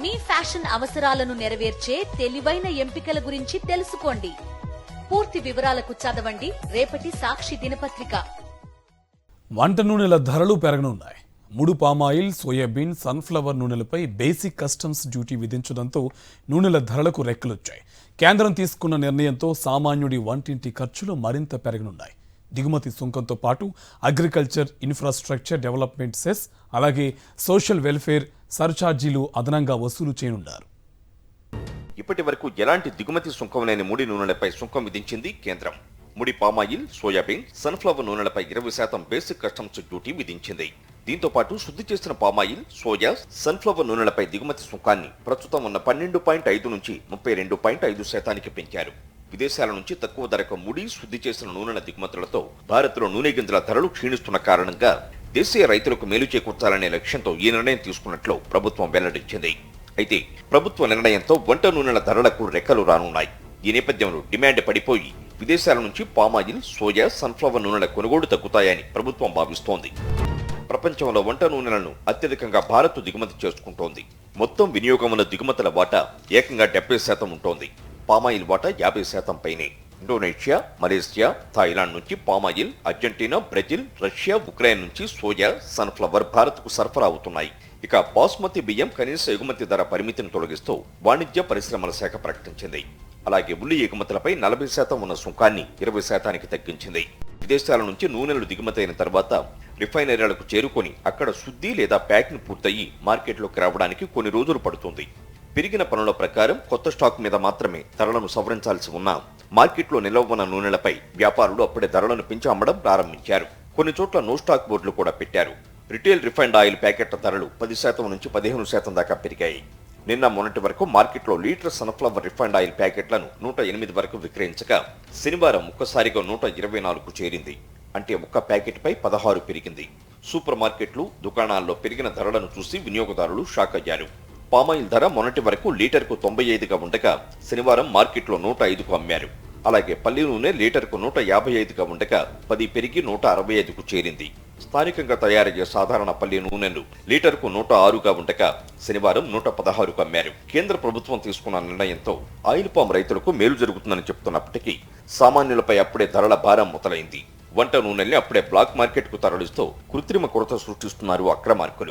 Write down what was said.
మీ fashion అవసరాలను నెరవేర్చే తెలివైన ఎంపికల గురించి తెలుసుకోండి. పూర్తి వివరాలకు చదవండి రేపటి సాక్షి దినపత్రిక. వంట నూనెల ధరలు పెరగనున్నాయి. ముడి పామాయిల్, సోయాబీన్, సన్ఫ్లవర్ నూనెలపై బేసిక్ కస్టమ్స్ డ్యూటీ విధించడంతో నూనెల ధరలకు రెక్కలొచ్చాయి. కేంద్రం తీసుకున్న నిర్ణయంతో సామాన్యుడి వంటింటి ఖర్చులు మరింత పెరగనున్నాయి. దిగుమతి సుంకంతో పాటు అగ్రికల్చర్, ఇన్ఫ్రాస్ట్రక్చర్ డెవలప్మెంట్ సెస్, అలాగే సోషల్ వెల్ఫేర్ సర్ఛార్జీలు అదనంగా వసూలు చేయనున్నారు. ఇప్పటి వరకు ఎలాంటి దిగుమతి సుంకం లేని ముడి నూనెలపై సుంకం విధించింది కేంద్రం. ముడి పామాయిల్, సోయాబీన్, సన్ఫ్లవర్ నూనెలపై 20% బేసిక్ కస్టమ్స్ డ్యూటీ విధించింది. దీంతో పాటు శుద్ధి చేసిన పామాయిల్, సోయా, సన్ఫ్లవర్ నూనెలపై దిగుమతి సుంకాన్ని ప్రస్తుతం ఉన్న 12.5 నుంచి 32.5% పెంచారు. విదేశాల నుంచి తక్కువ ధరకు ముడి, శుద్ధి చేసిన నూనెల దిగుమతులతో భారత్లో నూనె గింజల ధరలు క్షీణిస్తున్న కారణంగా దేశీయ రైతులకు మేలు చేకూర్చాలనే లక్ష్యంతో ఈ నిర్ణయం తీసుకున్నట్లు ప్రభుత్వం వెల్లడించింది. అయితే ప్రభుత్వ నిర్ణయంతో వంట నూనెల ధరలకు రెక్కలు రానున్నాయి. ఈ నేపథ్యంలో డిమాండ్ పడిపోయి విదేశాల నుంచి పామాయిల్, సోయా, సన్ఫ్లవర్ నూనెల కొనుగోలు తగ్గుతాయని ప్రభుత్వం భావిస్తోంది. ప్రపంచంలో వంట నూనెలను అత్యధికంగా భారత్ దిగుమతి చేసుకుంటోంది. మొత్తం వినియోగంలో దిగుమతుల వాటా ఏకంగా 70% ఉంటోంది. పామాయిల్ వాటా 50% పైనే. ఇండోనేషియా, మలేసియా, థాయిలాండ్ నుంచి palm oil, Argentina, Brazil, Russia, Ukraine నుంచి సోయా, సన్ఫ్లవర్ భారత్కు సరఫరా అవుతున్నాయి. ఇక బాస్మతి బియ్యం కనీస ఎగుమతి ధర పరిమితిని తొలగిస్తూ వాణిజ్య పరిశ్రమల శాఖ ప్రకటించింది. అలాగే ఉల్లి ఎగుమతులపై 40% ఉన్న సుంకాన్ని 20%కి తగ్గించింది. విదేశాల నుంచి నూనెలు దిగుమతి అయిన తర్వాత రిఫైనరీలకు చేరుకొని అక్కడ శుద్ధి లేదా ప్యాకింగ్ పూర్తయి మార్కెట్లోకి రావడానికి కొన్ని రోజులు పడుతుంది. పెరిగిన పనుల ప్రకారం కొత్త స్టాక్ మీద మాత్రమే ధరలను సవరించాల్సి ఉన్నా మార్కెట్లో నిల్వ ఉన్న నూనెలపై వ్యాపారులు అప్పుడే ధరలను పెంచి అమ్మడం ప్రారంభించారు. కొన్ని చోట్ల నో స్టాక్ బోర్డులు కూడా పెట్టారు. రిటైల్ రిఫైండ్ ఆయిల్ ప్యాకెట్ల ధరలు 10% నుంచి 15% దాకా పెరిగాయి. నిన్న మొన్నటి వరకు మార్కెట్లో లీటర్ సన్ఫ్లవర్ రిఫైండ్ ఆయిల్ ప్యాకెట్లను 108 వరకు విక్రయించగా శనివారం ఒక్కసారిగా 124కు చేరింది. అంటే ఒక్క ప్యాకెట్పై 16 పెరిగింది. సూపర్ మార్కెట్లు, దుకాణాల్లో పెరిగిన ధరలను చూసి వినియోగదారులు షాక్ అయ్యారు. పామాయిల్ ధర మొన్నటి వరకు లీటర్కు 95గా ఉండగా శనివారం మార్కెట్లో 105కు అమ్మారు. అలాగే పల్లి నూనె లీటర్కు 155గా ఉండగా 10 పెరిగి 165కు చేరింది. స్థానికంగా తయారయ్యే సాధారణ పల్లి నూనెలు లీటర్కు 106గా ఉండగా శనివారం 116కు అమ్మారు. కేంద్ర ప్రభుత్వం తీసుకున్న నిర్ణయంతో ఆయిల్ పామ్ రైతులకు మేలు జరుగుతుందని చెప్తున్నప్పటికీ సామాన్యులపై అప్పుడే ధరల భారం మొదలైంది. వంట నూనెల్ని అప్పుడే బ్లాక్ మార్కెట్కు తరలిస్తూ కృత్రిమ కొరత సృష్టిస్తున్నారు అక్రమార్కులు.